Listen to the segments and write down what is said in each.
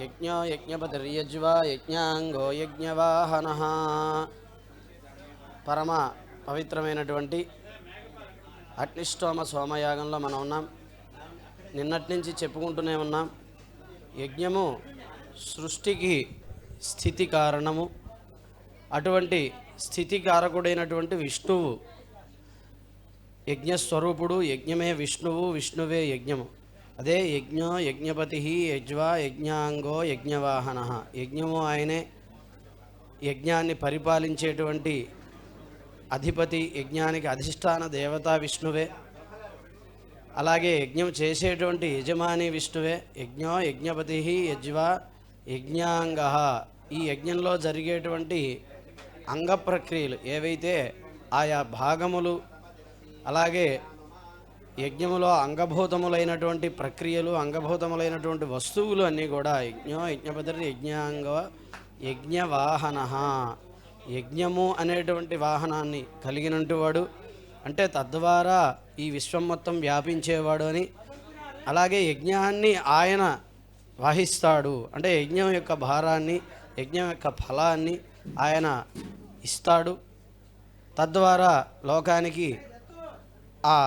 యజ్ఞో యజ్ఞపతిర్యజ్వా యజ్ఞాంగో యజ్ఞవాహనః. పరమ పవిత్రమైనటువంటి అగ్నిష్టోమ సోమయాగంలో మనం ఉన్నాం. నిన్నటి నుంచి చెప్పుకుంటూనే ఉన్నాం. యజ్ఞము సృష్టికి స్థితి కారణము. అటువంటి స్థితికారకుడైనటువంటి విష్ణువు యజ్ఞస్వరూపుడు. యజ్ఞమే విష్ణువు, విష్ణువే యజ్ఞము. అదే యజ్ఞో యజ్ఞపతి యజ్వా యజ్ఞాంగో యజ్ఞవాహన. యజ్ఞము ఆయనే, యజ్ఞాన్ని పరిపాలించేటువంటి అధిపతి, యజ్ఞానికి అధిష్టాన దేవత విష్ణువే. అలాగే యజ్ఞం చేసేటువంటి యజమాని విష్ణువే. యజ్ఞో యజ్ఞపతి యజ్వా యజ్ఞాంగ. ఈ యజ్ఞంలో జరిగేటువంటి అంగ ప్రక్రియలు ఏవైతే ఆయా భాగములు, అలాగే యజ్ఞములో అంగభూతములైనటువంటి ప్రక్రియలు, అంగభూతములైనటువంటి వస్తువులు అన్నీ కూడా యజ్ఞో యజ్ఞపతి యజ్ఞాంగ యజ్ఞవాహన. యజ్ఞము అనేటువంటి వాహనాన్ని కలిగినట్టువాడు, అంటే తద్వారా ఈ విశ్వం మొత్తం వ్యాపించేవాడు అని. అలాగే యజ్ఞాన్ని ఆయన వహిస్తాడు, అంటే యజ్ఞం యొక్క భారాన్ని, యజ్ఞం యొక్క ఫలాన్ని ఆయన ఇస్తాడు. తద్వారా లోకానికి ఆ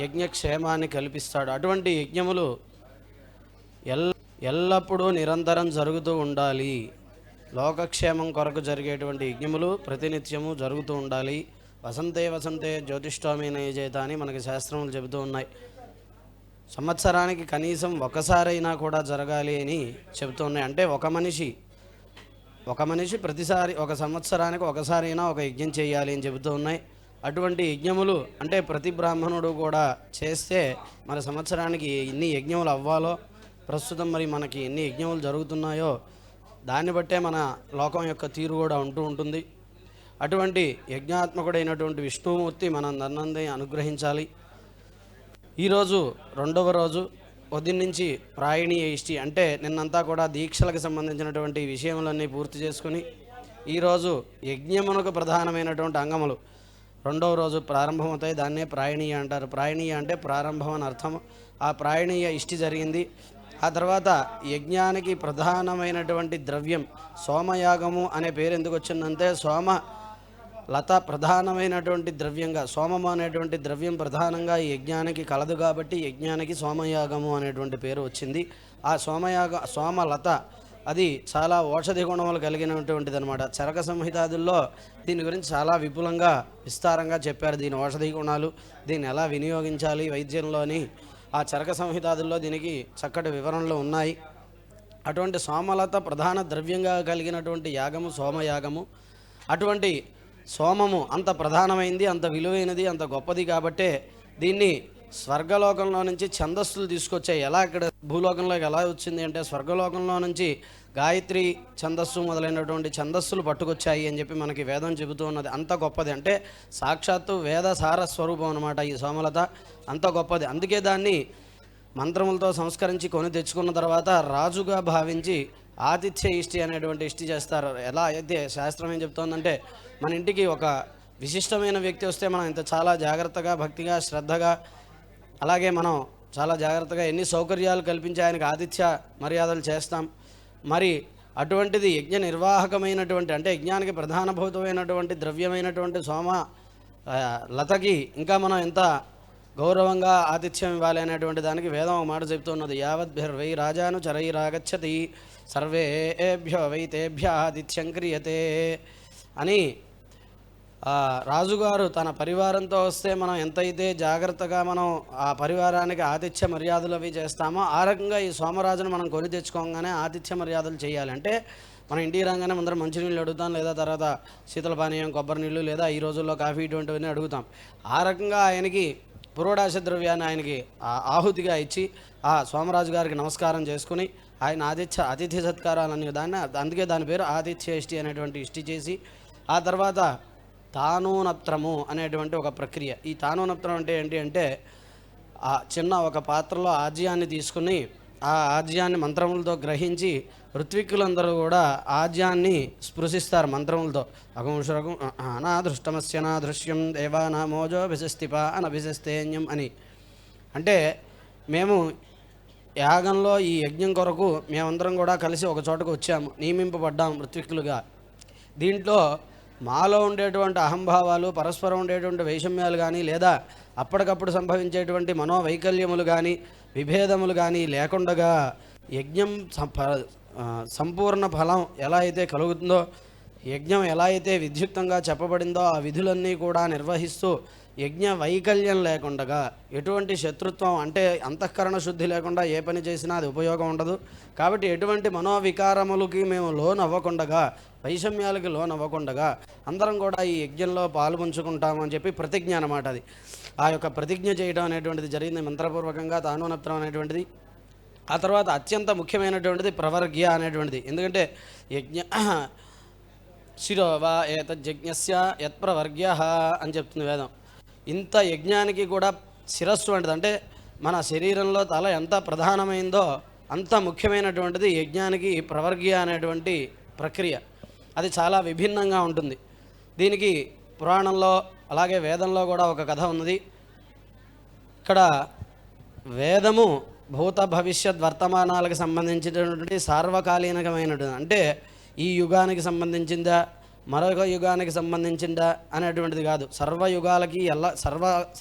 యజ్ఞక్షేమాన్ని కల్పిస్తాడు. అటువంటి యజ్ఞములు ఎల్లప్పుడూ నిరంతరం జరుగుతూ ఉండాలి. లోకక్షేమం కొరకు జరిగేటువంటి యజ్ఞములు ప్రతినిత్యము జరుగుతూ ఉండాలి. వసంతే వసంతే జ్యోతిష్ఠోమేన యజేత అని మనకి శాస్త్రములు చెబుతూ ఉన్నాయి. సంవత్సరానికి కనీసం ఒకసారైనా కూడా జరగాలి అని చెబుతూ ఉన్నాయి. అంటే ఒక మనిషి ప్రతిసారి ఒక సంవత్సరానికి ఒకసారైనా ఒక యజ్ఞం చేయాలి అని చెబుతూ ఉన్నాయి. అటువంటి యజ్ఞములు అంటే ప్రతి బ్రాహ్మణుడు కూడా చేస్తే మన సంవత్సరానికి ఎన్ని యజ్ఞములు అవ్వాలో, ప్రస్తుతం మరి మనకి ఎన్ని యజ్ఞములు జరుగుతున్నాయో దాన్ని బట్టే మన లోకం యొక్క తీరు కూడా ఉంటూ ఉంటుంది. అటువంటి యజ్ఞాత్మకుడైనటువంటి విష్ణుమూర్తి మనందరినీ అనుగ్రహించాలి. ఈరోజు రెండవ రోజు ఉదయం నుంచి ప్రాయణీయ ఇష్టి, అంటే నిన్నంతా కూడా దీక్షలకు సంబంధించినటువంటి విషయములన్నీ పూర్తి చేసుకుని ఈరోజు యజ్ఞమునకు ప్రధానమైనటువంటి అంగములు రెండవ రోజు ప్రారంభమవుతాయి. దాన్నే ప్రాయణీయ అంటారు. ప్రాయణీయ అంటే ప్రారంభం అని అర్థం. ఆ ప్రాయణీయ ఇష్టి జరిగింది. ఆ తర్వాత యజ్ఞానికి ప్రధానమైనటువంటి ద్రవ్యం సోమయాగము అనే పేరు ఎందుకు వచ్చిందంటే, సోమ లత ప్రధానమైనటువంటి ద్రవ్యంగా, సోమము అనేటువంటి ద్రవ్యం ప్రధానంగా ఈ యజ్ఞానికి కలదు కాబట్టి యజ్ఞానికి సోమయాగము అనేటువంటి పేరు వచ్చింది. ఆ సోమలత అది చాలా ఔషధి గుణములు కలిగినటువంటిది అనమాట. చరక సంహితాదుల్లో దీని గురించి చాలా విపులంగా విస్తారంగా చెప్పారు. దీని ఔషధి గుణాలు, దీన్ని ఎలా వినియోగించాలి వైద్యంలోని ఆ చరక సంహితాదుల్లో దీనికి చక్కటి వివరణలు ఉన్నాయి. అటువంటి సోమలత ప్రధాన ద్రవ్యంగా కలిగినటువంటి యాగము సోమయాగము. అటువంటి సోమము అంత ప్రధానమైంది, అంత విలువైనది, అంత గొప్పది కాబట్టే దీన్ని స్వర్గలోకంలో నుంచి ఛందస్సులు తీసుకొచ్చాయి. ఎలా ఇక్కడ భూలోకంలోకి ఎలా వచ్చింది అంటే, స్వర్గలోకంలో నుంచి గాయత్రి ఛందస్సు మొదలైనటువంటి ఛందస్సులు పట్టుకొచ్చాయి అని చెప్పి మనకి వేదం చెబుతూ ఉన్నది. అంత గొప్పది, అంటే సాక్షాత్తు వేద సార స్వరూపం అనమాట ఈ సోమలత. అంత గొప్పది. అందుకే దాన్ని మంత్రములతో సంస్కరించి కొని తెచ్చుకున్న తర్వాత రాజుగా భావించి ఆతిథ్య ఇష్టి అనేటువంటి ఇష్టి చేస్తారు. ఎలా అయితే శాస్త్రం ఏం చెప్తోందంటే, మన ఇంటికి ఒక విశిష్టమైన వ్యక్తి వస్తే మనం ఇంత చాలా జాగ్రత్తగా, భక్తిగా, శ్రద్ధగా, అలాగే మనం చాలా జాగ్రత్తగా ఎన్ని సౌకర్యాలు కల్పించి ఆయనకు ఆతిథ్య మర్యాదలు చేస్తాం. మరి అటువంటిది యజ్ఞ నిర్వాహకమైనటువంటి, అంటే యజ్ఞానికి ప్రధానభూతమైనటువంటి ద్రవ్యమైనటువంటి సోమ లతకి ఇంకా మనం ఎంత గౌరవంగా ఆతిథ్యం ఇవ్వాలి అనేటువంటి దానికి వేదం ఒక మాట చెప్తున్నది. యావద్భిర్వై రాజాను చరైరాగచ్చతి సర్వేభ్యో వై తేభ్య ఆతిథ్యం క్రియతే అని. రాజుగారు తన పరివారంతో వస్తే మనం ఎంతైతే జాగ్రత్తగా మనం ఆ పరివారానికి ఆతిథ్య మర్యాదలు అవి చేస్తామో, ఆ రకంగా ఈ సోమరాజును మనం కొని తెచ్చుకోగానే ఆతిథ్య మర్యాదలు చేయాలి. అంటే మనం ఇంటికి రాగానే ముందర మంచినీళ్ళు అడుగుతాం, లేదా తర్వాత శీతల పానీయం, కొబ్బరి నీళ్ళు, లేదా ఈ రోజుల్లో కాఫీ ఇటువంటివన్నీ అడుగుతాం. ఆ రకంగా ఆయనకి పురోడాశ ద్రవ్యాన్ని ఆయనకి ఆహుతిగా ఇచ్చి ఆ సోమరాజు గారికి నమస్కారం చేసుకుని ఆయన అతిథి సత్కారాలన్నీ అందుకే దాని పేరు ఆతిథ్య ఇష్టి అనేటువంటి ఇష్టి చేసి, ఆ తర్వాత తానూనప్త్రము అనేటువంటి ఒక ప్రక్రియ. ఈ తానూనప్త్రం అంటే ఏంటి అంటే, ఆ చిన్న ఒక పాత్రలో ఆజ్యాన్ని తీసుకుని ఆ ఆజ్యాన్ని మంత్రములతో గ్రహించి ఋత్విక్కులందరూ కూడా ఆజ్యాన్ని స్పృశిస్తారు మంత్రములతో. అగుంశురగు అనాదృష్టమస్యనాదృశ్యం దేవానామోజో విశస్తిప అనభిశస్తేన్యం అని. అంటే మేము యాగంలో ఈ యజ్ఞం కొరకు మేమందరం కూడా కలిసి ఒక చోటకు వచ్చాము, నియమింపబడ్డాము ఋత్విక్కులుగా. దీంట్లో మాలో ఉండేటువంటి అహంభావాలు, పరస్పరం ఉండేటువంటి వైషమ్యాలు కానీ, లేదా అప్పటికప్పుడు సంభవించేటువంటి మనోవైకల్యములు కానీ, విభేదములు కానీ లేకుండగా యజ్ఞం సంపూర్ణ ఫలం ఎలా అయితే కలుగుతుందో, యజ్ఞం ఎలా అయితే విద్యుక్తంగా చెప్పబడిందో ఆ విధులన్నీ కూడా నిర్వహిస్తూ యజ్ఞ వైకల్యం లేకుండా, ఎటువంటి శత్రుత్వం అంటే అంతఃకరణ శుద్ధి లేకుండా ఏ పని చేసినా అది ఉపయోగం ఉండదు. కాబట్టి ఎటువంటి మనోవికారములకి మేము లోనవ్వకుండా, వైషమ్యాలకి లోనవ్వకుండా అందరం కూడా ఈ యజ్ఞంలో పాల్పంచుకుంటామని చెప్పి ప్రతిజ్ఞ అన్నమాట. అది ఆ యొక్క ప్రతిజ్ఞ చేయడం అనేటువంటిది జరిగింది మంత్రపూర్వకంగా, తానూనత్రం అనేటువంటిది. ఆ తర్వాత అత్యంత ముఖ్యమైనటువంటిది ప్రవర్గ్య అనేటువంటిది. ఎందుకంటే యజ్ఞ శిరో వా ఏతజ్ఞస్య యత్ప్రవర్గ్య అని చెప్తుంది వేదం. ఇంత యజ్ఞానికి కూడా శిరస్సు వంటిది, అంటే మన శరీరంలో తల ఎంత ప్రధానమైందో అంత ముఖ్యమైనటువంటిది యజ్ఞానికి ప్రవర్గ్య అనేటువంటి ప్రక్రియ. అది చాలా విభిన్నంగా ఉంటుంది. దీనికి పురాణంలో అలాగే వేదంలో కూడా ఒక కథ ఉన్నది. ఇక్కడ వేదము భూత భవిష్యత్ వర్తమానాలకు సంబంధించినటువంటి సార్వకాలీనకమైనటువంటి, అంటే ఈ యుగానికి సంబంధించిందా మరొక యుగానికి సంబంధించిందా అనేటువంటిది కాదు, సర్వయుగాలకి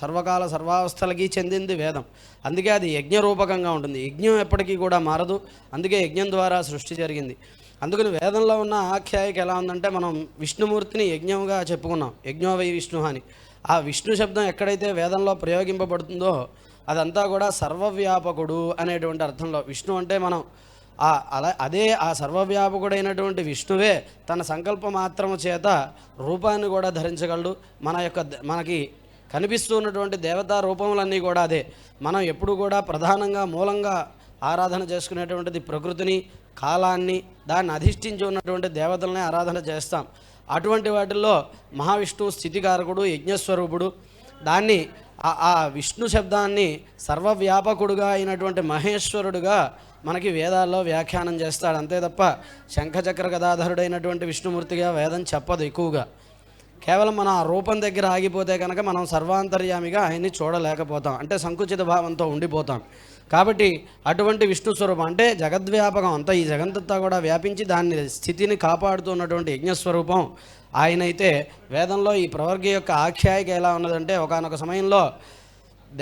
సర్వకాల సర్వావస్థలకి చెందింది వేదం. అందుకే అది యజ్ఞరూపకంగా ఉంటుంది. యజ్ఞం ఎప్పటికీ కూడా మారదు. అందుకే యజ్ఞం ద్వారా సృష్టి జరిగింది. అందుకని వేదంలో ఉన్న ఆఖ్యాయిక ఎలా ఉందంటే, మనం విష్ణుమూర్తిని యజ్ఞంగా చెప్పుకున్నాం, యజ్ఞో వై విష్ణు అని. ఆ విష్ణు శబ్దం ఎక్కడైతే వేదంలో ప్రయోగింపబడుతుందో అదంతా కూడా సర్వవ్యాపకుడు అనేటువంటి అర్థంలో. విష్ణు అంటే మనం అదే ఆ సర్వవ్యాపకుడైనటువంటి విష్ణువే తన సంకల్ప మాత్రము చేత రూపాన్ని కూడా ధరించగలడు. మనకి కనిపిస్తున్నటువంటి దేవతా రూపములన్నీ కూడా అదే. మనం ఎప్పుడు కూడా ప్రధానంగా మూలంగా ఆరాధన చేసుకునేటువంటిది ప్రకృతిని, కాలాన్ని, దాన్ని అధిష్ఠించి ఉన్నటువంటి దేవతలనే ఆరాధన చేస్తాం. అటువంటి వాటిల్లో మహావిష్ణువు స్థితికారకుడు, యజ్ఞస్వరూపుడు. దాన్ని ఆ విష్ణు శబ్దాన్ని సర్వవ్యాపకుడుగా అయినటువంటి మహేశ్వరుడుగా మనకి వేదాల్లో వ్యాఖ్యానం చేస్తాడు. అంతే తప్ప శంఖచక్ర గదాధరుడైనటువంటి విష్ణుమూర్తిగా వేదం చెప్పదు ఎక్కువగా. కేవలం మన ఆ రూపం దగ్గర ఆగిపోతే కనుక మనం సర్వాంతర్యామిగా ఆయన్ని చూడలేకపోతాం, అంటే సంకుచిత భావంతో ఉండిపోతాం. కాబట్టి అటువంటి విష్ణు స్వరూపం అంటే జగద్వ్యాపకం, అంతా ఈ జగంతంతా కూడా వ్యాపించి దాన్ని స్థితిని కాపాడుతున్నటువంటి యజ్ఞస్వరూపం ఆయనైతే. వేదంలో ఈ ప్రవర్గ యొక్క ఆఖ్యాయిక ఎలా ఉన్నదంటే, ఒకానొక సమయంలో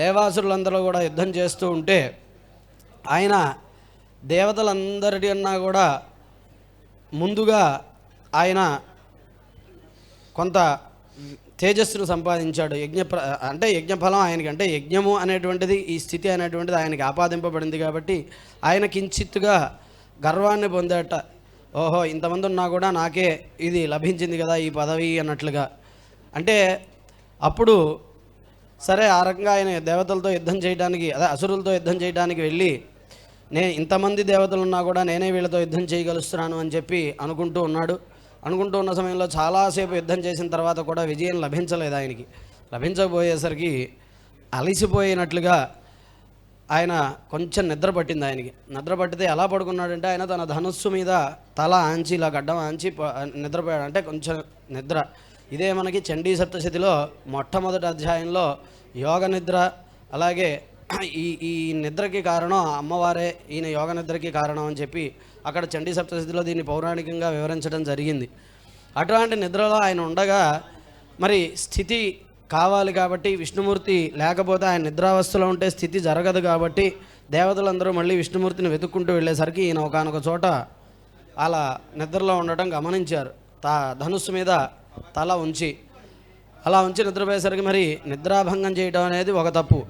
దేవాసురులందరూ కూడా యుద్ధం చేస్తూ ఉంటే ఆయన దేవతలందరి అన్నా కూడా ముందుగా ఆయన కొంత తేజస్సును సంపాదించాడు. అంటే యజ్ఞఫలం ఆయనకి, అంటే యజ్ఞము అనేటువంటిది, ఈ స్థితి అనేటువంటిది ఆయనకి ఆపాదింపబడింది కాబట్టి ఆయన కించిత్తుగా గర్వాన్ని పొందేట. ఓహో, ఇంతమంది ఉన్నా కూడా నాకే ఇది లభించింది కదా ఈ పదవి అన్నట్లుగా. అంటే అప్పుడు సరే ఆ రకంగా ఆయన దేవతలతో యుద్ధం చేయడానికి, అదే అసురులతో యుద్ధం చేయడానికి వెళ్ళి, నేను ఇంతమంది దేవతలు ఉన్నా కూడా నేనే వీళ్ళతో యుద్ధం చేయగలుస్తున్నాను అని చెప్పి అనుకుంటూ ఉన్నాడు. అనుకుంటూ ఉన్న సమయంలో చాలాసేపు యుద్ధం చేసిన తర్వాత కూడా విజయం లభించలేదు ఆయనకి. లభించకపోయేసరికి అలిసిపోయినట్లుగా ఆయన కొంచెం నిద్ర పట్టింది ఆయనకి. నిద్ర పట్టితే ఎలా పడుకున్నాడంటే, ఆయన తన ధనుస్సు మీద తల ఆంచి, ఇలా గడ్డం ఆంచి నిద్రపోయాడు. అంటే కొంచెం నిద్ర. ఇదే మనకి చండీ సప్తశతిలో మొట్టమొదటి అధ్యాయంలో యోగ నిద్ర, అలాగే ఈ నిద్రకి కారణం అమ్మవారే, ఈయన యోగ నిద్రకి కారణం అని చెప్పి అక్కడ చండీ సప్తశతిలో దీన్ని పౌరాణికంగా వివరించడం జరిగింది. అటువంటి నిద్రలో ఆయన ఉండగా మరి స్థితి కావాలి కాబట్టి, విష్ణుమూర్తి లేకపోతే ఆయన నిద్రావస్థలో ఉంటే స్థితి జరగదు కాబట్టి దేవతలందరూ మళ్ళీ విష్ణుమూర్తిని వెతుక్కుంటూ వెళ్ళేసరికి ఈయన ఒకనొక చోట అలా నిద్రలో ఉండటం గమనించారు. ధనుస్సు మీద తల ఉంచి అలా ఉంచి నిద్రపోయేసరికి మరి నిద్రాభంగం చేయడం అనేది ఒక తప్పు.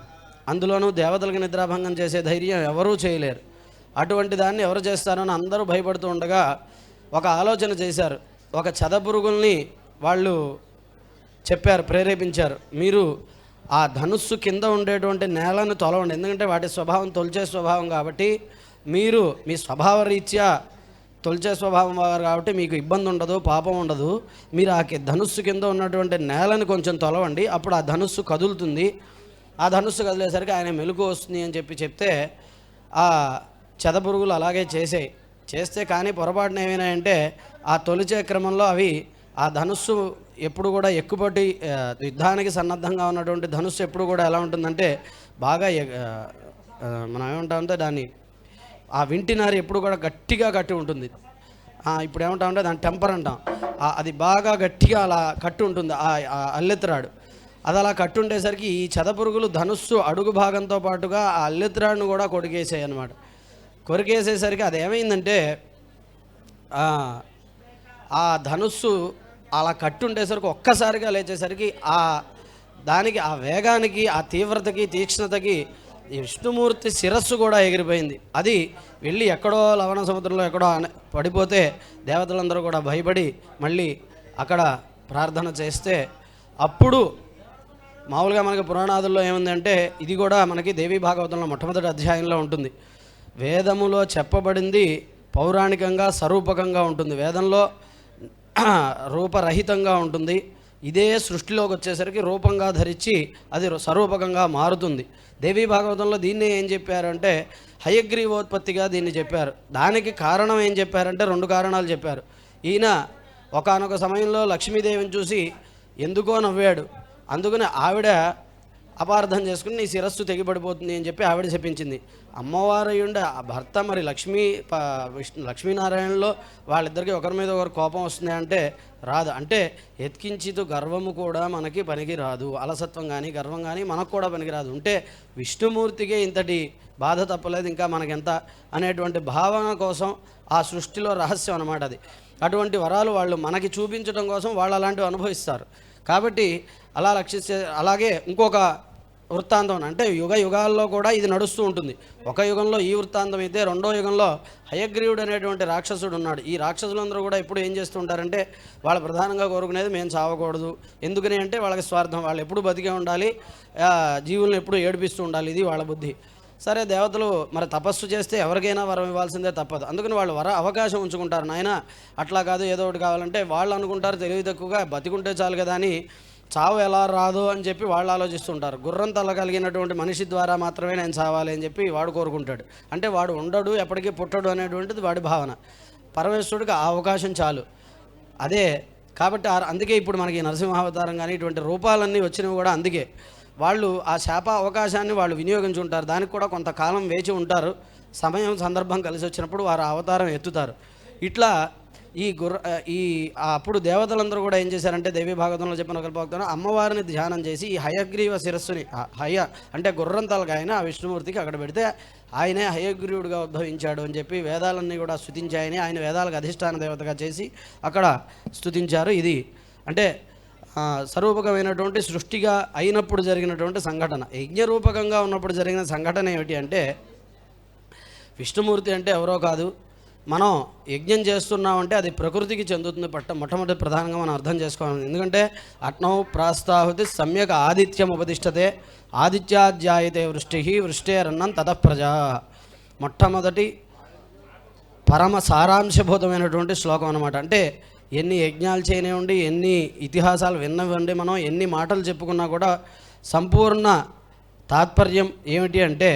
అందులోనూ దేవతలకు నిద్రాభంగం చేసే ధైర్యం ఎవరూ చేయలేరు. అటువంటి దాన్ని ఎవరు చేస్తారని అందరూ భయపడుతూ ఉండగా ఒక ఆలోచన చేశారు. ఒక చెదపురుగుల్ని వాళ్ళు చెప్పారు, ప్రేరేపించారు, మీరు ఆ ధనుస్సు కింద ఉండేటువంటి నేలను తొలవండి. ఎందుకంటే వాటి స్వభావం తొలిచే స్వభావం కాబట్టి, మీరు మీ స్వభావ రీత్యా తొలిచే స్వభావం కాబట్టి మీకు ఇబ్బంది ఉండదు, పాపం ఉండదు. మీరు ఆ ధనుస్సు కింద ఉన్నటువంటి నేలను కొంచెం తొలవండి, అప్పుడు ఆ ధనుస్సు కదులుతుంది. ఆ ధనుస్సు కదిలేసరికి ఆయన మెలుగు వస్తుంది అని చెప్తే ఆ చెదపురుగులు అలాగే చేస్తే కానీ పొరపాటున ఏమైనాయంటే, ఆ తొలిచే క్రమంలో అవి ఆ ధనుస్సు ఎప్పుడు కూడా ఎక్కుపట్టి యుద్ధానికి సన్నద్ధంగా ఉన్నటువంటి ధనుస్సు ఎప్పుడు కూడా ఎలా ఉంటుందంటే, బాగా మనం ఏమంటామంటే దాన్ని ఆ వింటినారు ఎప్పుడు కూడా గట్టిగా కట్టి ఉంటుంది. ఇప్పుడు ఏమంటామంటే దాని టెంపర్ అంటాం. అది బాగా గట్టిగా అలా కట్టు ఉంటుంది ఆ అల్లెత్తిరాడు. అది అలా కట్టుండేసరికి ఈ చెదపురుగులు ధనుస్సు అడుగు భాగంతో పాటుగా ఆ అల్లెత్తిరాడును కూడా కొరికేసాయి అన్నమాట. కొరికేసేసరికి అదేమైందంటే ఆ ధనుస్సు అలా కట్టుండేసరికి ఒక్కసారిగా లేచేసరికి దానికి ఆ వేగానికి, ఆ తీవ్రతకి, తీక్ష్ణతకి విష్ణుమూర్తి శిరస్సు కూడా ఎగిరిపోయింది. అది వెళ్ళి ఎక్కడో లవణ సముద్రంలో ఎక్కడో పడిపోతే దేవతలందరూ కూడా భయపడి మళ్ళీ అక్కడ ప్రార్థన చేస్తే అప్పుడు మామూలుగా మనకి పురాణాదుల్లో ఏముందంటే ఇది కూడా మనకి దేవీ భాగవతంలో మొట్టమొదటి అధ్యాయంలో ఉంటుంది. వేదములో చెప్పబడింది పౌరాణికంగా స్వరూపకంగా ఉంటుంది, వేదంలో రూపరహితంగా ఉంటుంది. ఇదే సృష్టిలోకి వచ్చేసరికి రూపంగా ధరించి అది స్వరూపకంగా మారుతుంది. దేవీ భాగవతంలో దీన్నే ఏం చెప్పారంటే హయగ్రీవోత్పత్తిగా దీన్ని చెప్పారు. దానికి కారణం ఏం చెప్పారంటే 2 కారణాలు చెప్పారు. ఈయన ఒకానొక సమయంలో లక్ష్మీదేవిని చూసి ఎందుకో నవ్వాడు. అందుకని ఆవిడ అపార్థం చేసుకుని నీ శిరస్సు తెగిపడిపోతుంది అని చెప్పి ఆవిడ చెప్పించింది. అమ్మవారు అయ్యుండే ఆ భర్త మరి లక్ష్మీనారాయణలో వాళ్ళిద్దరికీ ఒకరి మీద ఒకరు కోపం వస్తుంది అంటే రాదు. అంటే ఎత్కించితు గర్వము కూడా మనకి పనికి రాదు, అలసత్వం కానీ గర్వం కానీ మనకు కూడా పనికి రాదు. ఉంటే విష్ణుమూర్తికే ఇంతటి బాధ తప్పలేదు, ఇంకా మనకెంత అనేటువంటి భావన కోసం ఆ సృష్టిలో రహస్యం అన్నమాట అది. అటువంటి వరాలు వాళ్ళు మనకి చూపించడం కోసం వాళ్ళు అలాంటివి అనుభవిస్తారు. కాబట్టి అలా లక్షిస్తే అలాగే ఇంకొక వృత్తాంతం అంటే యుగాల్లో కూడా ఇది నడుస్తూ ఉంటుంది. ఒక యుగంలో ఈ వృత్తాంతం అయితే రెండో యుగంలో హయగ్రీవుడు అనేటువంటి రాక్షసుడు ఉన్నాడు. ఈ రాక్షసులందరూ కూడా ఎప్పుడు ఏం చేస్తూ ఉంటారంటే వాళ్ళు ప్రధానంగా కోరుకునేది మేము చావకూడదు. ఎందుకని అంటే వాళ్ళకి స్వార్థం, వాళ్ళు ఎప్పుడు బతికే ఉండాలి, జీవులను ఎప్పుడు ఏడిపిస్తూ ఉండాలి, ఇది వాళ్ళ బుద్ధి. సరే దేవతలు మరి తపస్సు చేస్తే ఎవరికైనా వరం ఇవ్వాల్సిందే తప్పదు. అందుకని వాళ్ళు అవకాశం ఉంచుకుంటారు. నాయన అట్లా కాదు ఏదో ఒకటి కావాలంటే వాళ్ళు అనుకుంటారు తెలివి తక్కువగా బతికుంటే చాలు కదా అని చావు ఎలా రాదు అని చెప్పి వాళ్ళు ఆలోచిస్తుంటారు. గుర్రం తల కలిగినటువంటి మనిషి ద్వారా మాత్రమే నేను చావాలి అని చెప్పి వాడు కోరుకుంటాడు. అంటే వాడు ఉండడు, ఎప్పటికీ పుట్టడు అనేటువంటిది వాడి భావన. పరమేశ్వరుడికి ఆ అవకాశం చాలు. అదే కాబట్టి అందుకే ఇప్పుడు మనకి నరసింహావతారం కానీ ఇటువంటి రూపాలన్నీ వచ్చినవి కూడా అందుకే. వాళ్ళు ఆ శాప అవకాశాన్ని వాళ్ళు వినియోగించుంటారు. దానికి కూడా కొంతకాలం వేచి ఉంటారు. సమయం సందర్భం కలిసి వచ్చినప్పుడు వారు అవతారం ఎత్తుతారు. ఇట్లా అప్పుడు దేవతలందరూ కూడా ఏం చేశారంటే దేవీ భాగవతంలో చెప్పిన కల్పవక్తను అమ్మవారిని ధ్యానం చేసి ఈ హయగ్రీవ శిరస్సుని అంటే గుర్రం తలకాయన ఆ విష్ణుమూర్తికి అక్కడ పెడితే ఆయనే హయగ్రీవుడిగా ఉద్భవించాడు అని చెప్పి వేదాలన్నీ కూడా స్తుతించాయని ఆయన వేదాలకు అధిష్టాన దేవతగా చేసి అక్కడ స్తుతించారు. ఇది అంటే స్వరూపకమైనటువంటి సృష్టిగా అయినప్పుడు జరిగినటువంటి సంఘటన. యజ్ఞరూపకంగా ఉన్నప్పుడు జరిగిన సంఘటన ఏమిటి అంటే విష్ణుమూర్తి అంటే ఎవరో కాదు, మనం యజ్ఞం చేస్తున్నామంటే అది ప్రకృతికి చెందుతుంది. మొట్టమొదటి ప్రధానంగా మనం అర్థం చేసుకోవాలి. ఎందుకంటే అట్నౌ ప్రాస్తాహుతి సమ్యక్ ఆదిత్యం ఉపదిష్టతే ఆదిత్యాధ్యాయతే వృష్టి వృష్టేరన్నం తతఃప్రజా. మొట్టమొదటి పరమ సారాంశభూతమైనటువంటి శ్లోకం అన్నమాట. అంటే ఎన్ని యజ్ఞాలు చేయనివ్వండి, ఎన్ని ఇతిహాసాలు విన్నవండి, మనం ఎన్ని మాటలు చెప్పుకున్నా కూడా సంపూర్ణ తాత్పర్యం ఏమిటి అంటే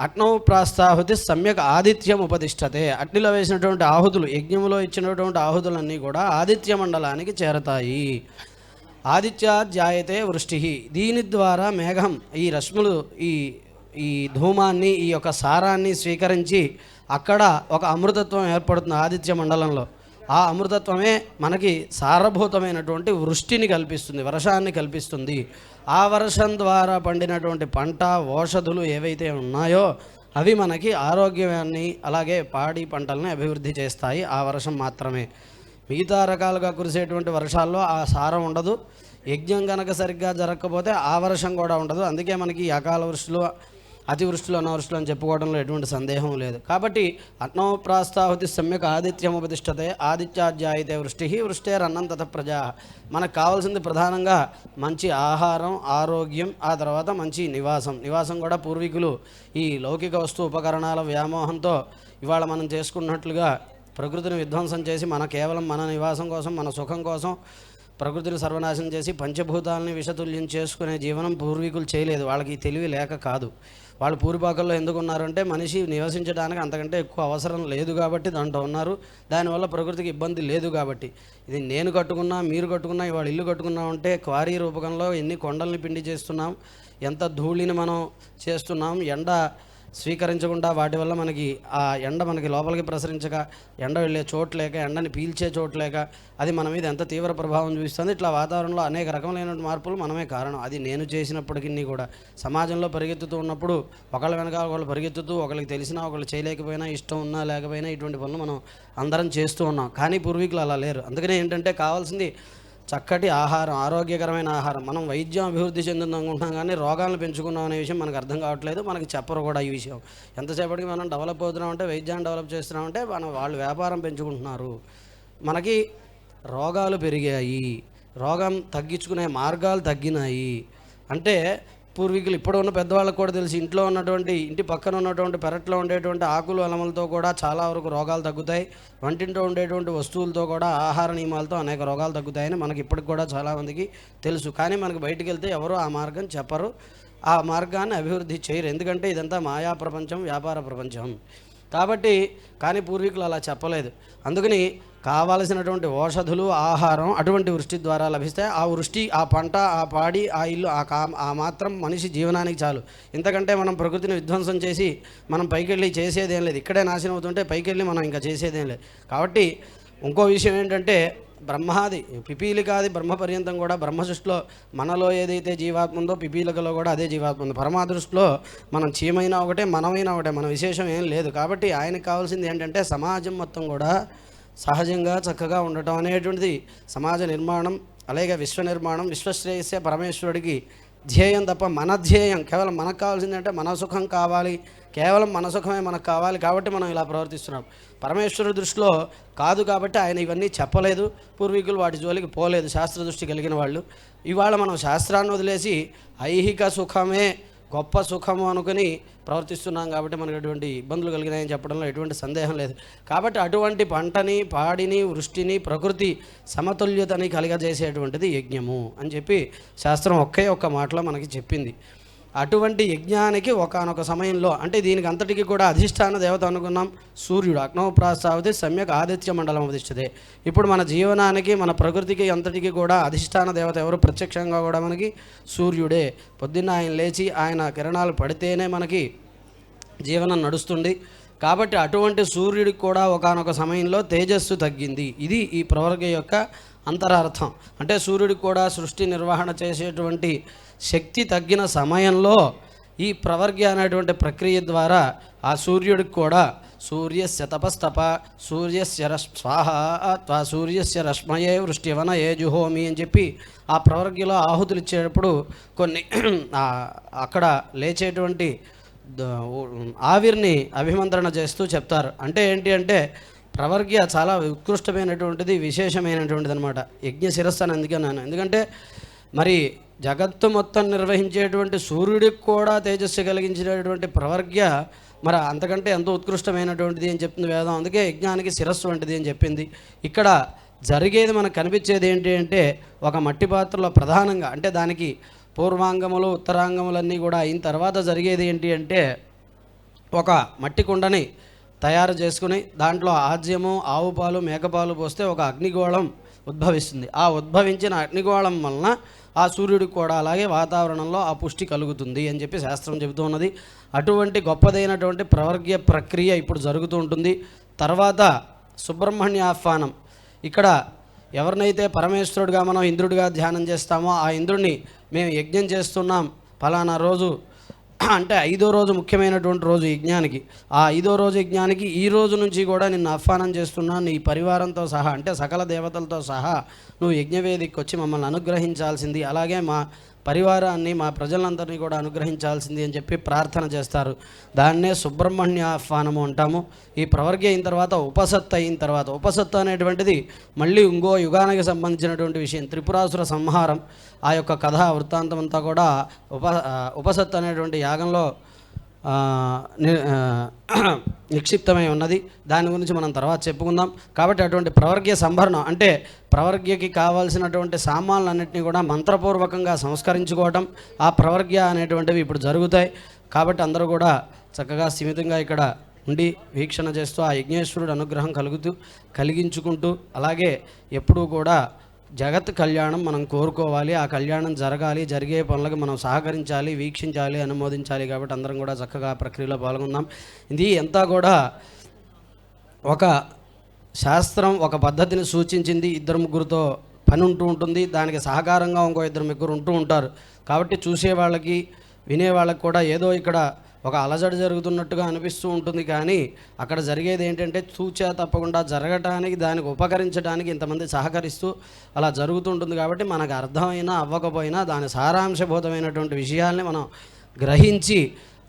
అగ్నౌ ప్రాస్తాహుతి సమ్యక్ ఆదిత్యం ఉపదిష్టతే. అగ్నిలో వేసినటువంటి ఆహుతులు, యజ్ఞంలో ఇచ్చినటువంటి ఆహుతులన్నీ కూడా ఆదిత్య మండలానికి చేరతాయి. ఆదిత్యాధ్యాయతే వృష్టి. దీని ద్వారా మేఘం ఈ రశ్ములు ఈ ధూమాన్ని, ఈ యొక్క సారాన్ని స్వీకరించి అక్కడ ఒక అమృతత్వం ఏర్పడుతుంది ఆదిత్య మండలంలో. ఆ అమృతత్వమే మనకి సారభూతమైనటువంటి వృష్టిని కల్పిస్తుంది, వర్షాన్ని కల్పిస్తుంది. ఆ వర్షం ద్వారా పండినటువంటి పంట, ఓషధులు ఏవైతే ఉన్నాయో అవి మనకి ఆరోగ్యాన్ని అలాగే పాడి పంటల్ని అభివృద్ధి చేస్తాయి. ఆ వర్షం మాత్రమే. మిగతా రకాలుగా కురిసేటువంటి వర్షాల్లో ఆ సారం ఉండదు. యజ్ఞం కనుక సరిగ్గా జరగకపోతే ఆ వర్షం కూడా ఉండదు. అందుకే మనకి అకాల వృష్టిలో, అతివృష్టిలో, అనావృష్టిలో అని చెప్పుకోవడంలో ఎటువంటి సందేహం లేదు. కాబట్టి అగ్నౌ ప్రాస్తాహుతి సమ్యక్ ఆదిత్యం ఉపదిష్టతే ఆదిత్యాధ్యాయతే వృష్టి వృష్టేరన్నం తతఃప్రజా. మనకు కావాల్సింది ప్రధానంగా మంచి ఆహారం, ఆరోగ్యం, ఆ తర్వాత మంచి నివాసం కూడా పూర్వీకులు ఈ లౌకిక వస్తు ఉపకరణాల వ్యామోహంతో ఇవాళ మనం చేసుకున్నట్లుగా ప్రకృతిని విధ్వంసం చేసి కేవలం మన నివాసం కోసం, మన సుఖం కోసం ప్రకృతిని సర్వనాశనం చేసి పంచభూతాలని విషతుల్యం చేసుకునే జీవనం పూర్వీకులు చేయలేదు. వాళ్ళకి తెలివి లేక కాదు. వాళ్ళు పూర్వీకుల్లో ఎందుకు ఉన్నారంటే మనిషి నివసించడానికి అంతకంటే ఎక్కువ అవసరం లేదు కాబట్టి దాంట్లో ఉన్నారు. దానివల్ల ప్రకృతికి ఇబ్బంది లేదు కాబట్టి. ఇది నేను కట్టుకున్నా, మీరు కట్టుకున్నా, ఇవాళ ఇల్లు కట్టుకున్నామంటే క్వారీ రూపకంలో ఎన్ని కొండల్ని పిండి చేస్తున్నాం, ఎంత ధూళిని మనం చేస్తున్నాం, ఎండ స్వీకరించకుండా వాటి వల్ల మనకి ఆ ఎండ మనకి లోపలికి ప్రసరించక, ఎండ వెళ్ళే చోటు లేక, ఎండని పీల్చే చోటు లేక అది మన మీద ఎంత తీవ్ర ప్రభావం చూపిస్తుంది. ఇట్లా వాతావరణంలో అనేక రకమైన మార్పులు మనమే కారణం. అది నేను చేసినప్పటికీ కూడా సమాజంలో పరిగెత్తుతూ ఉన్నప్పుడు ఒకళ్ళ వెనకాల ఒకళ్ళు పరిగెత్తుతూ, ఒకళ్ళకి తెలిసినా ఒకళ్ళు చేయలేకపోయినా, ఇష్టం ఉన్నా లేకపోయినా ఇటువంటి పనులు మనం అందరం చేస్తూ ఉన్నాం. కానీ పూర్వీకులు అలా లేరు. అందుకనే ఏంటంటే కావాల్సింది చక్కటి ఆహారం, ఆరోగ్యకరమైన ఆహారం. మనం వైద్యం అభివృద్ధి చెందుంది అనుకుంటున్నాం కానీ రోగాలను పెంచుకున్నాం అనే విషయం మనకు అర్థం కావట్లేదు. మనకి చెప్పరు కూడా ఈ విషయం. ఎంతసేపటికి మనం డెవలప్ అవుతున్నామంటే, వైద్యాన్ని డెవలప్ చేస్తున్నామంటే వాళ్ళు వ్యాపారం పెంచుకుంటున్నారు. మనకి రోగాలు పెరిగాయి, రోగం తగ్గించుకునే మార్గాలు తగ్గినాయి. అంటే పూర్వీకులు ఇప్పుడు ఉన్న పెద్దవాళ్ళకు కూడా తెలిసి ఇంట్లో ఉన్నటువంటి, ఇంటి పక్కన ఉన్నటువంటి పెరట్లో ఉండేటువంటి ఆకులు అలములతో కూడా చాలా వరకు రోగాలు తగ్గుతాయి. వంటింట్లో ఉండేటువంటి వస్తువులతో కూడా, ఆహార నియమాలతో అనేక రోగాలు తగ్గుతాయని మనకి ఇప్పటికి కూడా చాలామందికి తెలుసు. కానీ మనకు బయటికి వెళ్తే ఎవరు ఆ మార్గం చెప్పరు, ఆ మార్గాన్ని అభివృద్ధి చేయరు. ఎందుకంటే ఇదంతా మాయా ప్రపంచం, వ్యాపార ప్రపంచం కాబట్టి. కానీ పూర్వీకులు అలా చెప్పలేదు. అందుకని కావలసినటువంటి ఔషధులు, ఆహారం అటువంటి వృష్టి ద్వారా లభిస్తాయి. ఆ వృష్టి, ఆ పంట, ఆ పాడి, ఆ ఇల్లు, ఆ మాత్రం మనిషి జీవనానికి చాలు. ఇంతకంటే మనం ప్రకృతిని విధ్వంసం చేసి మనం పైకెళ్ళి చేసేదేం లేదు. ఇక్కడే నాశనం అవుతుంటే పైకెళ్ళి మనం ఇంకా చేసేదేం లేదు. కాబట్టి ఇంకో విషయం ఏంటంటే, బ్రహ్మాది పిపీలికాది బ్రహ్మ పర్యంతం కూడా బ్రహ్మ సృష్టిలో మనలో ఏదైతే జీవాత్మ ఉందో పిపీలికలో కూడా అదే జీవాత్మ ఉంది. పరమా దృష్టిలో మనం చీమైనా ఒకటే, మనమైనా ఒకటే, మన విశేషం ఏం లేదు. కాబట్టి ఆయనకు కావాల్సింది ఏంటంటే సమాజం మొత్తం కూడా సహజంగా చక్కగా ఉండటం అనేటువంటిది సమాజ నిర్మాణం, అలాగే విశ్వ నిర్మాణం. విశ్వశ్రేయస్సే పరమేశ్వరుడికి ధ్యేయం తప్ప మన ధ్యేయం కేవలం మనకు కావాల్సిందంటే మన సుఖం కావాలి, కేవలం మన సుఖమే మనకు కావాలి. కాబట్టి మనం ఇలా ప్రవర్తిస్తున్నాం. పరమేశ్వరుడి దృష్టిలో కాదు కాబట్టి ఆయన ఇవన్నీ చెప్పలేదు. పూర్వీకులు వాటి జోలికి పోలేదు, శాస్త్ర దృష్టి కలిగిన వాళ్ళు. ఇవాళ మనం శాస్త్రాన్ని వదిలేసి ఐహిక సుఖమే గొప్ప సుఖము అనుకుని ప్రవర్తిస్తున్నాం. కాబట్టి మనకు ఎటువంటి ఇబ్బందులు కలిగినాయని చెప్పడంలో ఎటువంటి సందేహం లేదు. కాబట్టి అటువంటి పంటని, పాడిని, వృష్టిని, ప్రకృతి సమతుల్యతని కలగజేసేటువంటిది యజ్ఞము అని చెప్పి శాస్త్రం ఒకే ఒక్క మాటలో మనకి చెప్పింది. అటువంటి యజ్ఞానికి ఒకానొక సమయంలో, అంటే దీనికి అంతటికి కూడా అధిష్టాన దేవత అనుకున్నాం సూర్యుడు. అగ్నోప్రాస్తావతి సమ్యక్ ఆదిత్య మండలం అధిష్ఠతే. ఇప్పుడు మన జీవనానికి, మన ప్రకృతికి అంతటికి కూడా అధిష్టాన దేవత ఎవరు? ప్రత్యక్షంగా కూడా మనకి సూర్యుడే. పొద్దున్న ఆయన లేచి ఆయన కిరణాలు పడితేనే మనకి జీవనం నడుస్తుంది. కాబట్టి అటువంటి సూర్యుడికి కూడా ఒకానొక సమయంలో తేజస్సు తగ్గింది. ఇది ఈ ప్రవర్గ యొక్క అంతరార్థం. అంటే సూర్యుడికి కూడా సృష్టి నిర్వహణ చేసేటువంటి శక్తి తగ్గిన సమయంలో ఈ ప్రవర్గ్య అనేటువంటి ప్రక్రియ ద్వారా ఆ సూర్యుడికి కూడా సూర్యస్య తపస్తప సూర్యస్య స్వాహ సూర్యస్య రశ్మయే వృష్టివన ఏ జుహోమి అని చెప్పి ఆ ప్రవర్గ్యలో ఆహుతులు ఇచ్చేటప్పుడు కొన్ని అక్కడ లేచేటువంటి ఆవిర్ని అభిమంత్రణ చేస్తూ చెప్తారు. అంటే ఏంటి అంటే ప్రవర్గ్య చాలా ఉత్కృష్టమైనటువంటిది, విశేషమైనటువంటిది అనమాట. యజ్ఞ శిరస్సు అని ఎందుకంటే మరి జగత్తు మొత్తం నిర్వహించేటువంటి సూర్యుడికి కూడా తేజస్సు కలిగించినటువంటి ప్రవర్గ్య మరి అంతకంటే ఎంతో ఉత్కృష్టమైనటువంటిది అని చెప్తుంది వేదం. అందుకే యజ్ఞానికి శిరస్సు వంటిది అని చెప్పింది. ఇక్కడ జరిగేది మనకు కనిపించేది ఏంటి అంటే, ఒక మట్టి పాత్రలో ప్రధానంగా, అంటే దానికి పూర్వాంగములు ఉత్తరాంగములన్నీ కూడా అయిన తర్వాత జరిగేది ఏంటి అంటే, ఒక మట్టి కుండని తయారు చేసుకుని దాంట్లో ఆజ్యము, ఆవు పాలు, మేకపాలు పోస్తే ఒక అగ్నిగోళం ఉద్భవిస్తుంది. ఆ ఉద్భవించిన అగ్నిగోళం వలన ఆ సూర్యుడికి కూడా అలాగే వాతావరణంలో ఆ పుష్టి కలుగుతుంది అని చెప్పి శాస్త్రం చెబుతూ ఉన్నది. అటువంటి గొప్పదైనటువంటి ప్రవర్గ్య ప్రక్రియ ఇప్పుడు జరుగుతూ ఉంటుంది. తర్వాత సుబ్రహ్మణ్య ఆహ్వానం. ఇక్కడ ఎవరినైతే పరమేశ్వరుడిగా మనం ఇంద్రుడిగా ధ్యానం చేస్తామో ఆ ఇంద్రుడిని మేము యజ్ఞం చేస్తున్నాం ఫలానా రోజు అంటే 5వ రోజు ముఖ్యమైనటువంటి రోజు యజ్ఞానికి. ఆ 5వ రోజు యజ్ఞానికి ఈ రోజు నుంచి కూడా నిన్ను ఆహ్వానం చేస్తున్నాను, నీ పరివారంతో సహా, అంటే సకల దేవతలతో సహా నువ్వు యజ్ఞవేదికి వచ్చి మమ్మల్ని అనుగ్రహించాల్సింది, అలాగే మా పరివారాన్ని, మా ప్రజలందరినీ కూడా అనుగ్రహించాల్సింది అని చెప్పి ప్రార్థన చేస్తారు. దాన్నే సుబ్రహ్మణ్య ఆహ్వానము అంటాము. ఈ ప్రవర్గ్య అయిన తర్వాత ఉపసత్తు అయిన తర్వాత, ఉపసత్తు అనేటువంటిది మళ్ళీ ఇంకో యుగానికి సంబంధించినటువంటి విషయం. త్రిపురాసుర సంహారం ఆ యొక్క కథా వృత్తాంతం అంతా కూడా ఉపసత్తు అనేటువంటి యాగంలో నిక్షిప్తమై ఉన్నది. దాని గురించి మనం తర్వాత చెప్పుకుందాం. కాబట్టి అటువంటి ప్రవర్గ్య సంభరణం అంటే ప్రవర్గ్యకి కావాల్సినటువంటి సామాన్లన్నింటినీ కూడా మంత్రపూర్వకంగా సంస్కరించుకోవటం, ఆ ప్రవర్గ్య అనేటువంటివి ఇప్పుడు జరుగుతాయి. కాబట్టి అందరూ కూడా చక్కగా స్థిమితంగా ఇక్కడ ఉండి వీక్షణ చేస్తూ ఆ యజ్ఞేశ్వరుడు అనుగ్రహం కలిగించుకుంటూ, అలాగే ఎప్పుడూ కూడా జగత్ కళ్యాణం మనం కోరుకోవాలి, ఆ కళ్యాణం జరగాలి, జరిగే పనులకు మనం సహకరించాలి, వీక్షించాలి, అనుమోదించాలి. కాబట్టి అందరం కూడా చక్కగా ఆ ప్రక్రియలో పాల్గొందాం. ఇది అంతా కూడా ఒక శాస్త్రం ఒక పద్ధతిని సూచించింది. ఇద్దరు ముగ్గురితో పని ఉంటుంది, దానికి సహకారంగా ఇంకో ఇద్దరు ముగ్గురు ఉంటూ ఉంటారు. కాబట్టి చూసేవాళ్ళకి వినేవాళ్ళకి కూడా ఏదో ఇక్కడ ఒక అలజడి జరుగుతున్నట్టుగా అనిపిస్తూ ఉంటుంది. కానీ అక్కడ జరిగేది ఏంటంటే తూచా తప్పకుండా జరగటానికి, దానికి ఉపకరించడానికి ఇంతమంది సహకరిస్తూ అలా జరుగుతుంటుంది. కాబట్టి మనకు అర్థమైనా అవ్వకపోయినా దాని సారాంశబోధమైనటువంటి విషయాల్ని మనం గ్రహించి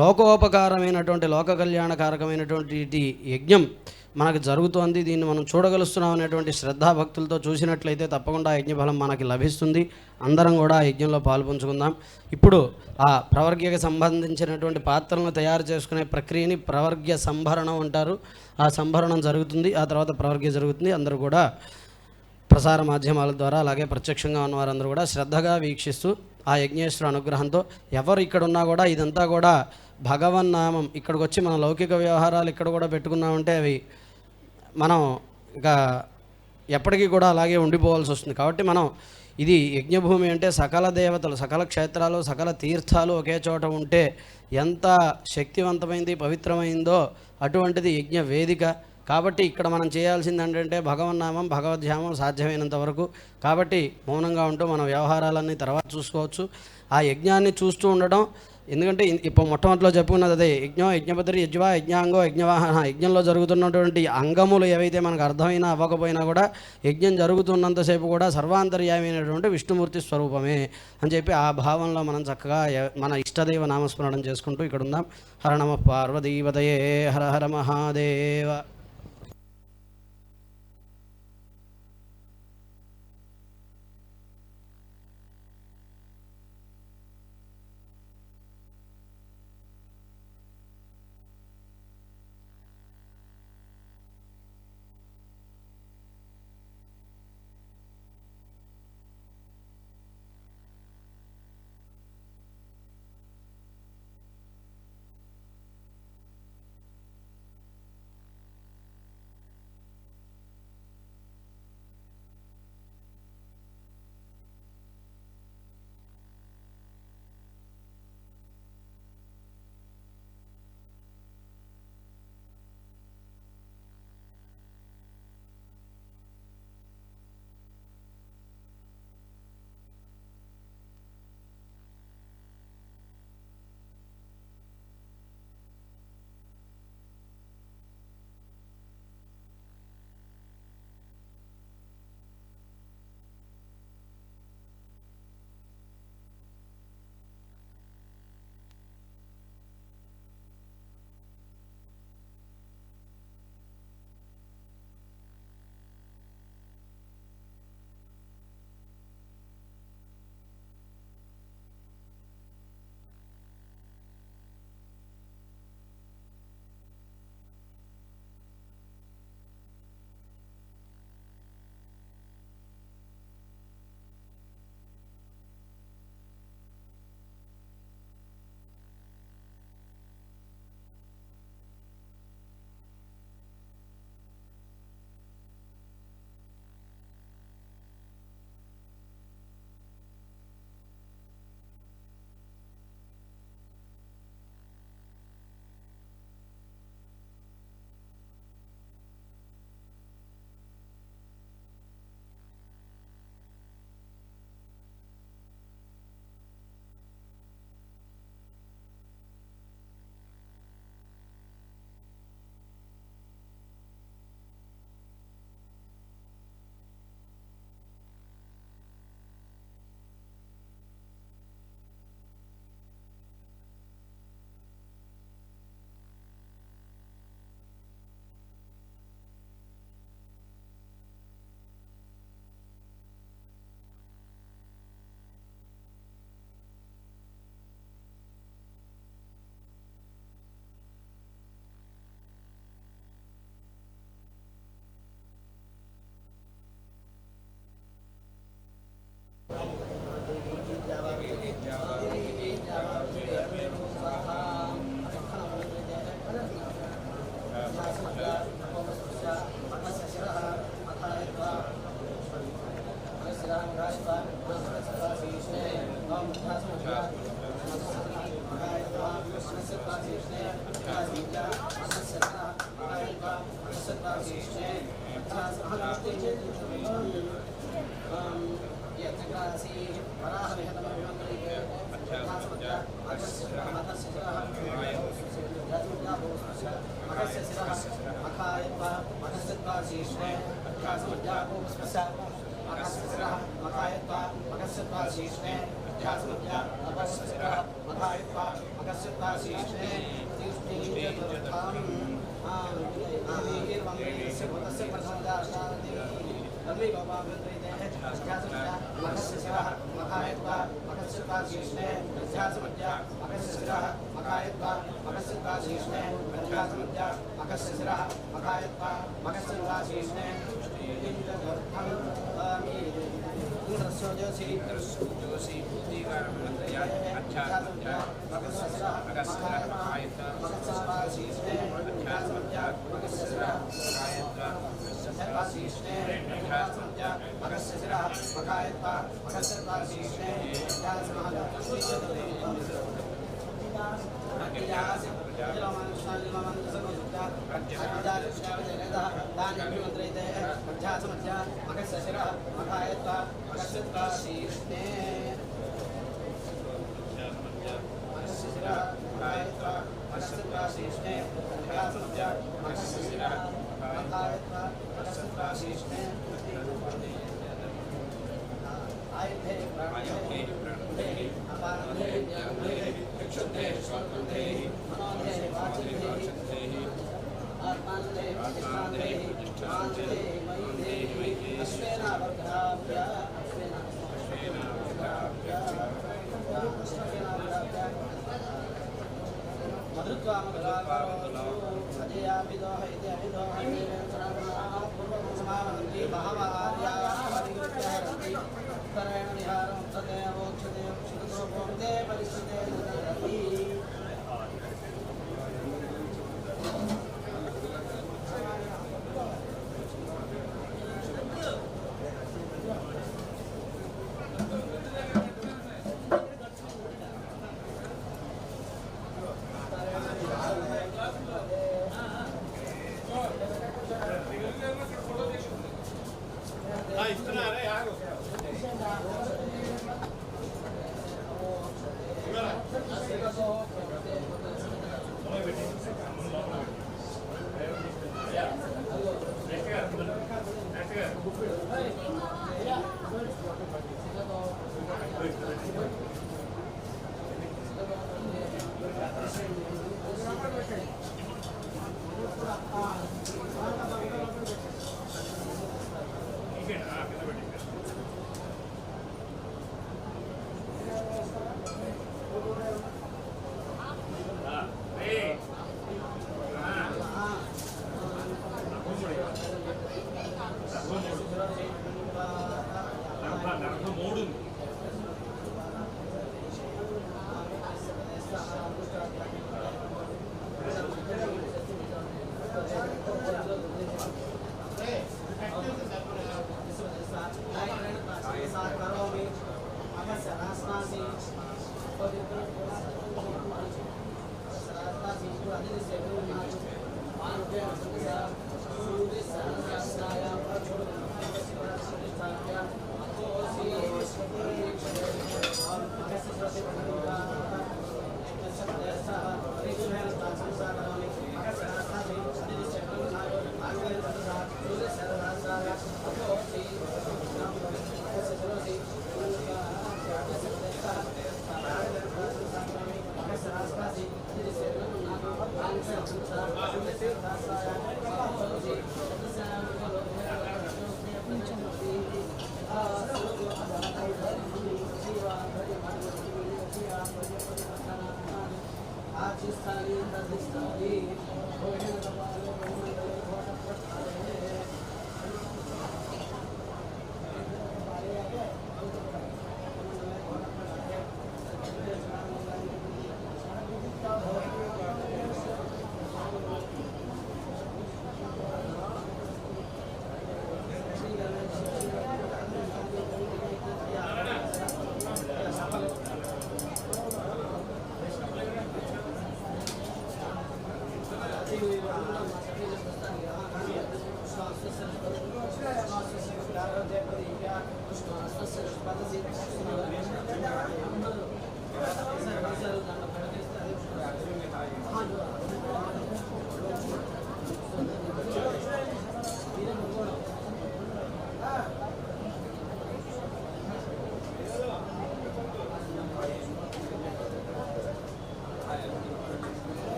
లోకోపకారమైనటువంటి లోక కళ్యాణకారకమైనటువంటి యజ్ఞం మనకు జరుగుతోంది, దీన్ని మనం చూడగలుస్తున్నాం అనేటువంటి శ్రద్ధాభక్తులతో చూసినట్లయితే తప్పకుండా ఆ యజ్ఞఫలం మనకి లభిస్తుంది. అందరం కూడా ఆ యజ్ఞంలో పాల్పంచుకుందాం. ఇప్పుడు ఆ ప్రవర్గ్యకి సంబంధించినటువంటి పాత్రలను తయారు చేసుకునే ప్రక్రియని ప్రవర్గ్య సంభరణం అంటారు. ఆ సంభరణం జరుగుతుంది, ఆ తర్వాత ప్రవర్గ్య జరుగుతుంది. అందరూ కూడా ప్రసార మాధ్యమాల ద్వారా అలాగే ప్రత్యక్షంగా ఉన్న వారందరూ కూడా శ్రద్ధగా వీక్షిస్తూ ఆ యజ్ఞేశ్వర అనుగ్రహంతో ఎవరు ఇక్కడ ఉన్నా కూడా ఇదంతా కూడా భగవన్నామం. ఇక్కడికి వచ్చి మన లౌకిక వ్యవహారాలు ఇక్కడ కూడా పెట్టుకున్నామంటే అవి మనం ఇక ఎప్పటికీ కూడా అలాగే ఉండిపోవాల్సి వస్తుంది. కాబట్టి మనం ఇది యజ్ఞభూమి అంటే సకల దేవతలు, సకల క్షేత్రాలు, సకల తీర్థాలు ఒకే చోట ఉంటే ఎంత శక్తివంతమైంది, పవిత్రమైందో అటువంటిది యజ్ఞ వేదిక. కాబట్టి ఇక్కడ మనం చేయాల్సింది ఏంటంటే భగవన్నామం, భగవద్ధ్యామం సాధ్యమైనంత వరకు. కాబట్టి మౌనంగా ఉంటూ మన వ్యవహారాలన్నీ తర్వాత చూసుకోవచ్చు. ఆ యజ్ఞాన్ని చూస్తూ ఉండడం, ఎందుకంటే ఇప్పుడు మొట్టమొదటిలో చెప్పుకున్నది అదే యజ్ఞం, యజ్ఞపత్రి, యజ్వా, యజ్ఞాంగో, యజ్ఞవాహన. యజ్ఞంలో జరుగుతున్నటువంటి అంగములు ఏవైతే మనకు అర్థమైనా అవ్వకపోయినా కూడా యజ్ఞం జరుగుతున్నంతసేపు కూడా సర్వాంతర్యామైనటువంటి విష్ణుమూర్తి స్వరూపమే అని చెప్పి ఆ భావంలో మనం చక్కగా మన ఇష్టదైవ నామస్మరణం చేసుకుంటూ ఇక్కడ ఉందాం. హర నమః పార్వతీపతయే, హర హర మహాదేవ.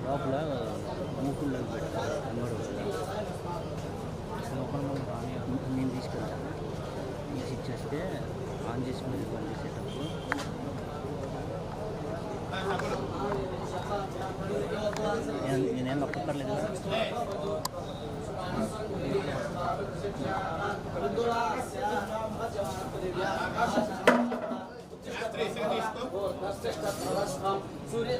లోపల మూకుల్లో పెట్టాలి అందరూ లోపల నేను తీసుకెళ్తాను తీసి ఇచ్చేస్తే ఆన్ చేసి మీరు బంద్ చేసేటప్పుడు నేనేం ఒక్కర్లేదు सूर्य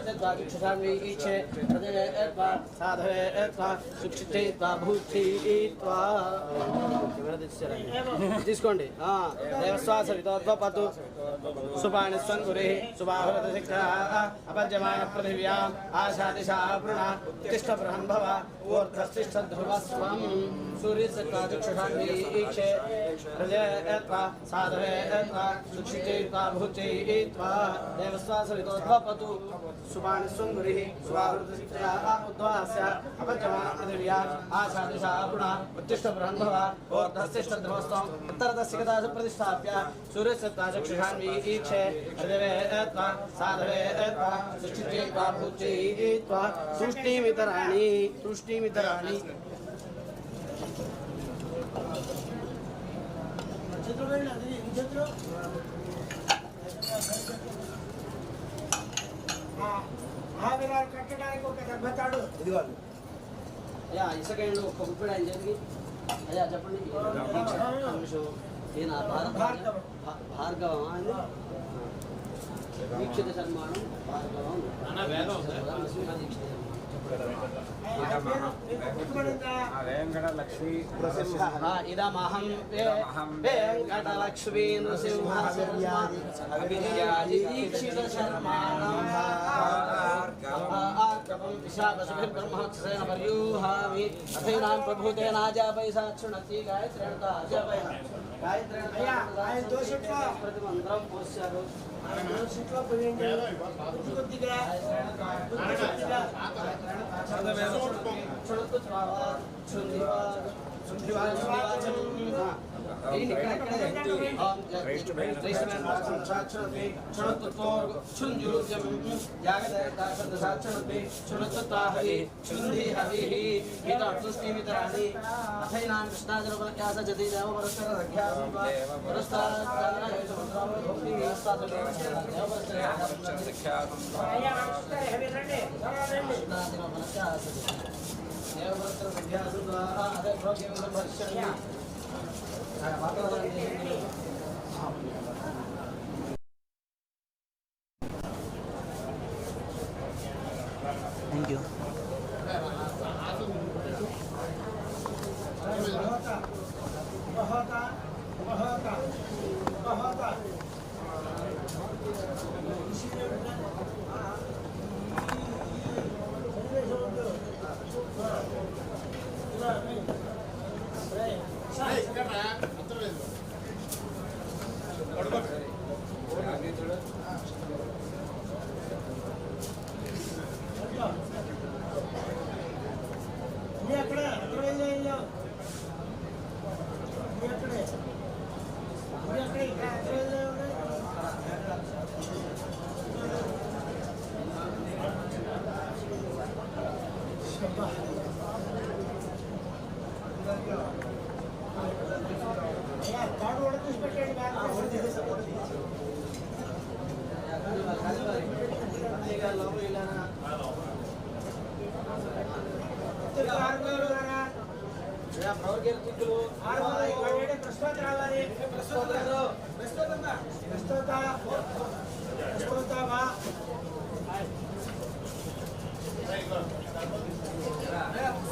తీసుకోండి దేవశ్వాస వితోద్వపతు సుపాణి స్వంగురి సుబాహురత శిఖర అపర్యమాణ పృథివ్యా ఆశాదిశా వృణ ఉత్తిష్ట బృహన్భవ ఊర్ధ్వస్తిష్ట ధ్రువస్వం సూర్యచక్షుషాన్వీక్షే హృదయత్వా సాధవేత్వా సుక్షితేత్వా భుజైత్వా దేవశ్వాస వితోద్వపతు సుపాణి స్వంగురి సుబాహురత శిఖర ఉద్వాస్య అపర్యమాణ పృథివ్యా ఆశాదిశా వృణ ఉత్తిష్ట బృహన్భవ ఊర్ధ్వస్తిష్ట ధ్రువస్వం ఉత్తరదశిఖదాస ప్రతిష్టాప్య సూర్యచక్షుషాన్వీక్షే ईक्षे हृदयेत्वा साधवेत्वा सुष्टित्वा भुजैत्वा तुष्टिमितराणि కట్టడానికి ఒక 70 తాడు ఇది వాళ్ళు ఇసుక ఒక గుప్పెడు ఆయన చేతికి అయ్యా చెప్పండి ఈయన భార్గవం అని దీక్షిత సన్మానం భార్గవం వెంకటలక్ష్మీ ఇదమహం వెంకటలక్ష్మీ నృసింహీక్షిత శర్మాణం బ్రహ్మోత్సేన పర్యూహామి అథైనాం ప్రభూతేనాజాపై సాక్షుణతి ప్రతిమంత్రం పోశారు థ్యాంక్ యూ. Right.